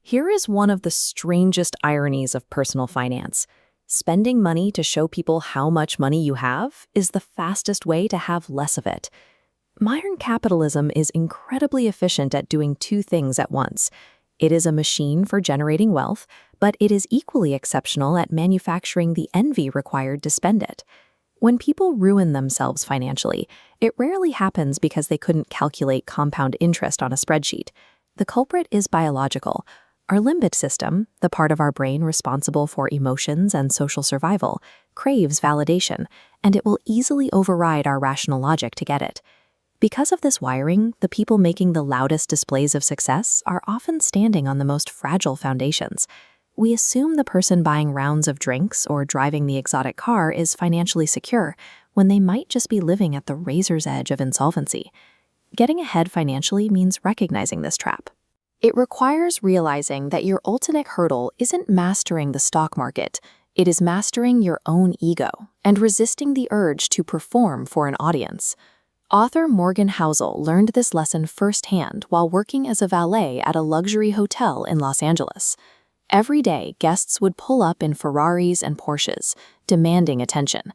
Here is one of the strangest ironies of personal finance. Spending money to show people how much money you have is the fastest way to have less of it. Modern capitalism is incredibly efficient at doing two things at once. It is a machine for generating wealth, but it is equally exceptional at manufacturing the envy required to spend it. When people ruin themselves financially, it rarely happens because they couldn't calculate compound interest on a spreadsheet. The culprit is biological. Our limbic system, the part of our brain responsible for emotions and social survival, craves validation, and it will easily override our rational logic to get it. Because of this wiring, the people making the loudest displays of success are often standing on the most fragile foundations. We assume the person buying rounds of drinks or driving the exotic car is financially secure, when they might just be living at the razor's edge of insolvency. Getting ahead financially means recognizing this trap. It requires realizing that your ultimate hurdle isn't mastering the stock market, it is mastering your own ego and resisting the urge to perform for an audience. Author Morgan Housel learned this lesson firsthand while working as a valet at a luxury hotel in Los Angeles. Every day, guests would pull up in Ferraris and Porsches, demanding attention.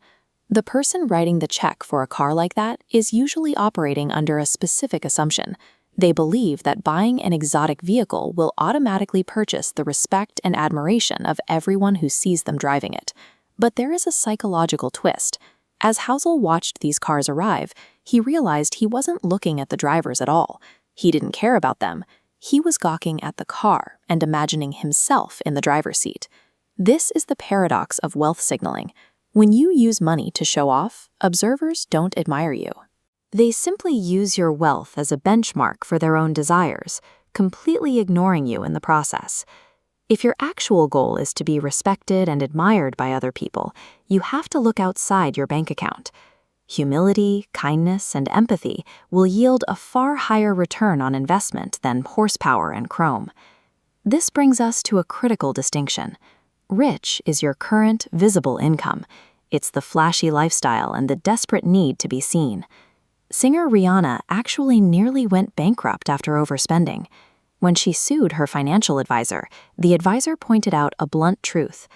The person writing the check for a car like that is usually operating under a specific assumption. They believe that buying an exotic vehicle will automatically purchase the respect and admiration of everyone who sees them driving it. But there is a psychological twist. As Housel watched these cars arrive, he realized he wasn't looking at the drivers at all. He didn't care about them. He was gawking at the car and imagining himself in the driver's seat. This is the paradox of wealth signaling. When you use money to show off, observers don't admire you. They simply use your wealth as a benchmark for their own desires, completely ignoring you in the process. If your actual goal is to be respected and admired by other people, you have to look outside your bank account. Humility, kindness, and empathy will yield a far higher return on investment than horsepower and chrome. This brings us to a critical distinction. Rich is your current, visible income. It's the flashy lifestyle and the desperate need to be seen. Singer Rihanna actually nearly went bankrupt after overspending. When she sued her financial advisor, the advisor pointed out a blunt truth.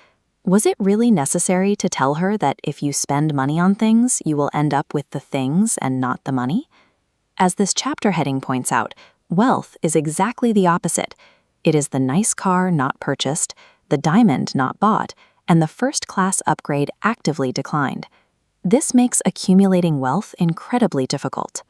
Was it really necessary to tell her that if you spend money on things, you will end up with the things and not the money? As this chapter heading points out, wealth is exactly the opposite. It is the nice car not purchased, the diamond not bought, and the first-class upgrade actively declined. This makes accumulating wealth incredibly difficult.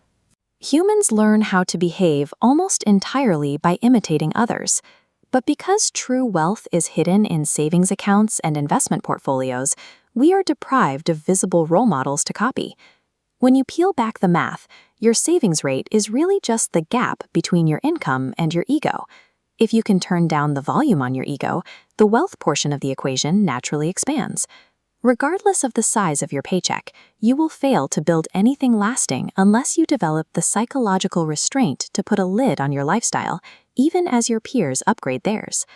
Humans learn how to behave almost entirely by imitating others. But because true wealth is hidden in savings accounts and investment portfolios, we are deprived of visible role models to copy. When you peel back the math, your savings rate is really just the gap between your income and your ego. If you can turn down the volume on your ego, the wealth portion of the equation naturally expands. Regardless of the size of your paycheck, you will fail to build anything lasting unless you develop the psychological restraint to put a lid on your lifestyle, even as your peers upgrade theirs.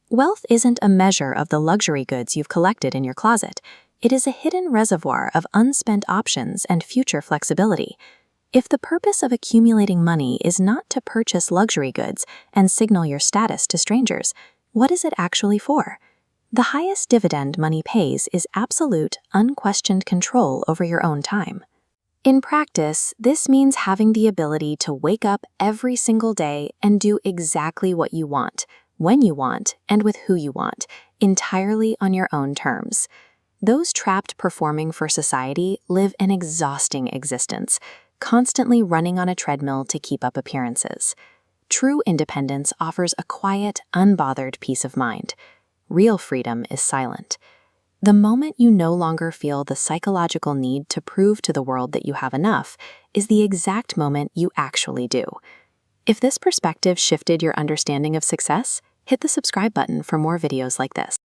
Wealth isn't a measure of the luxury goods you've collected in your closet. It is a hidden reservoir of unspent options and future flexibility. If the purpose of accumulating money is not to purchase luxury goods and signal your status to strangers, what is it actually for? The highest dividend money pays is absolute, unquestioned control over your own time. In practice, this means having the ability to wake up every single day and do exactly what you want, when you want, and with who you want, entirely on your own terms. Those trapped performing for society live an exhausting existence, constantly running on a treadmill to keep up appearances. True independence offers a quiet, unbothered peace of mind. Real freedom is silent. The moment you no longer feel the psychological need to prove to the world that you have enough is the exact moment you actually do. If this perspective shifted your understanding of success, hit the subscribe button for more videos like this.